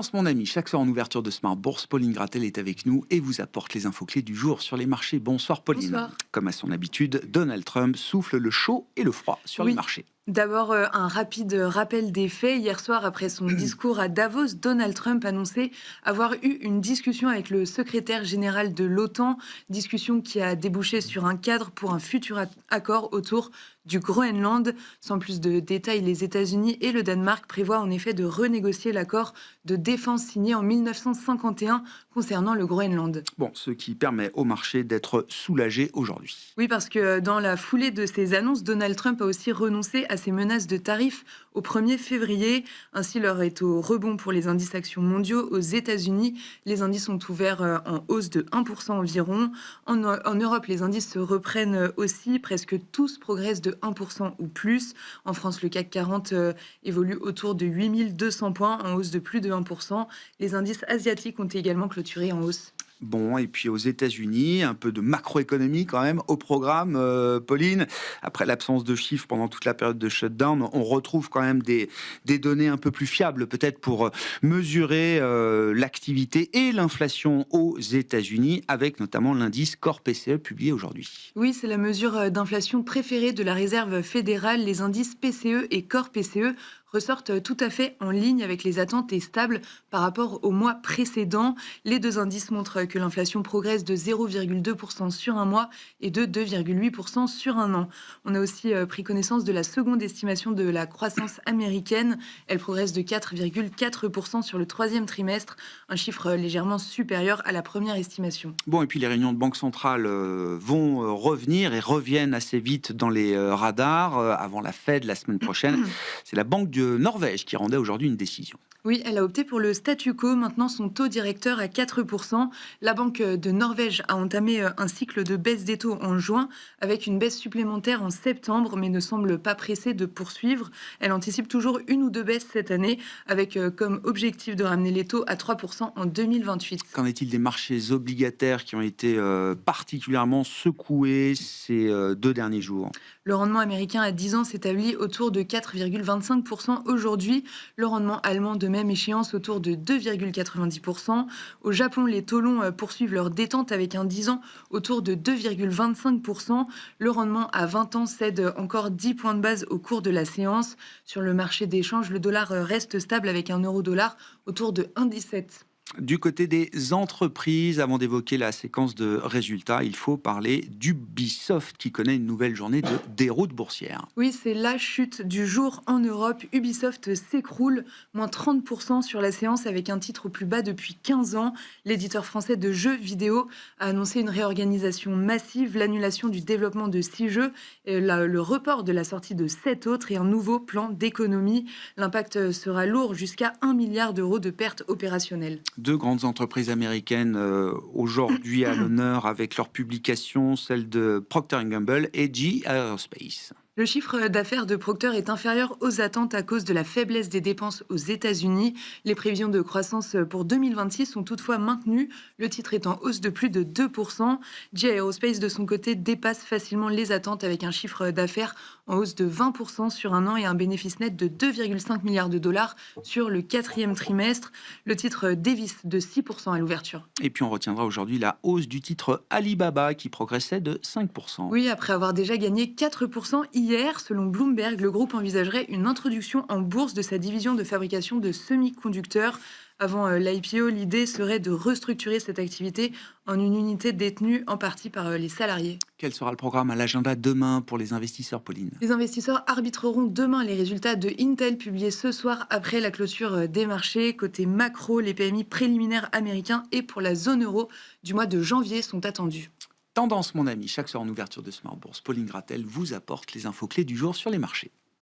Tendance, mon ami, chaque soir en ouverture de Smart Bourse, Pauline Gratel est avec nous et vous apporte les infos clés du jour sur les marchés. Bonsoir Pauline. Bonsoir. Comme à son habitude, Donald Trump souffle le chaud et le froid sur les Oui. marchés. D'abord, un rapide rappel des faits. Hier soir, après son discours à Davos, Donald Trump annonçait avoir eu une discussion avec le secrétaire général de l'OTAN, discussion qui a débouché sur un cadre pour un futur accord autour du Groenland. Sans plus de détails, les États-Unis et le Danemark prévoient en effet de renégocier l'accord de défense signé en 1951 concernant le Groenland. Bon, ce qui permet au marché d'être soulagé aujourd'hui. Oui, parce que dans la foulée de ces annonces, Donald Trump a aussi renoncé à ses menaces de tarifs au 1er février. Ainsi, l'heure est au rebond pour les indices actions mondiaux. Aux États-Unis, les indices sont ouverts en hausse de 1% environ. En Europe, les indices se reprennent aussi. Presque tous progressent de 1% ou plus. En France, le CAC 40 évolue autour de 8200 points, en hausse de plus de 1%. Les indices asiatiques ont également clôturé en hausse. Bon, et puis aux États-Unis, un peu de macroéconomie quand même au programme, Pauline. Après l'absence de chiffres pendant toute la période de shutdown, on retrouve quand même des données un peu plus fiables, peut-être pour mesurer l'activité et l'inflation aux États-Unis, avec notamment l'indice Core PCE publié aujourd'hui. Oui, c'est la mesure d'inflation préférée de la Réserve fédérale. Les indices PCE et Core PCE ressortent tout à fait en ligne avec les attentes et stables par rapport au mois précédent. Les deux indices montrent que l'inflation progresse de 0,2% sur un mois et de 2,8% sur un an. On a aussi pris connaissance de la seconde estimation de la croissance américaine. Elle progresse de 4,4% sur le troisième trimestre, un chiffre légèrement supérieur à la première estimation. Bon, et puis les réunions de banque centrale vont revenir et reviennent assez vite dans les radars avant la Fed la semaine prochaine. C'est la Banque de Norvège qui rendait aujourd'hui une décision. Oui, elle a opté pour le statu quo, maintenant son taux directeur à 4%. La Banque de Norvège a entamé un cycle de baisse des taux en juin, avec une baisse supplémentaire en septembre, mais ne semble pas pressée de poursuivre. Elle anticipe toujours une ou deux baisses cette année, avec comme objectif de ramener les taux à 3% en 2028. Qu'en est-il des marchés obligataires qui ont été particulièrement secoués ces 2 derniers jours? Le rendement américain à 10 ans s'établit autour de 4,25% aujourd'hui. Le rendement allemand de même échéance autour de 2,90%. Au Japon, les taux longs poursuivent leur détente avec un 10 ans autour de 2,25%. Le rendement à 20 ans cède encore 10 points de base au cours de la séance. Sur le marché d'échange, le dollar reste stable avec un euro-dollar autour de 1,17. Du côté des entreprises, avant d'évoquer la séquence de résultats, il faut parler d'Ubisoft qui connaît une nouvelle journée de déroute boursière. Oui, c'est la chute du jour en Europe. Ubisoft s'écroule, moins 30% sur la séance avec un titre au plus bas depuis 15 ans. L'éditeur français de jeux vidéo a annoncé une réorganisation massive, l'annulation du développement de 6 jeux, le report de la sortie de 7 autres et un nouveau plan d'économie. L'impact sera lourd, jusqu'à 1 milliard d'euros de pertes opérationnelles. Deux grandes entreprises américaines aujourd'hui à l'honneur avec leur publication, celle de Procter & Gamble et GE Aerospace. Le chiffre d'affaires de Procter est inférieur aux attentes à cause de la faiblesse des dépenses aux États-Unis. Les prévisions de croissance pour 2026 sont toutefois maintenues. Le titre est en hausse de plus de 2%. GE Aerospace, de son côté, dépasse facilement les attentes avec un chiffre d'affaires en hausse de 20% sur un an et un bénéfice net de 2,5 milliards de dollars sur le quatrième trimestre. Le titre dévisse de 6% à l'ouverture. Et puis on retiendra aujourd'hui la hausse du titre Alibaba qui progressait de 5%. Oui, après avoir déjà gagné 4% hier, selon Bloomberg, le groupe envisagerait une introduction en bourse de sa division de fabrication de semi-conducteurs. Avant l'IPO, l'idée serait de restructurer cette activité en une unité détenue en partie par les salariés. Quel sera le programme à l'agenda demain pour les investisseurs, Pauline? Les investisseurs arbitreront demain les résultats de Intel publiés ce soir après la clôture des marchés. Côté macro, les PMI préliminaires américains et pour la zone euro du mois de janvier sont attendus. Tendance, mon ami, chaque soir en ouverture de Smart Bourse, Pauline Gratel vous apporte les infos clés du jour sur les marchés.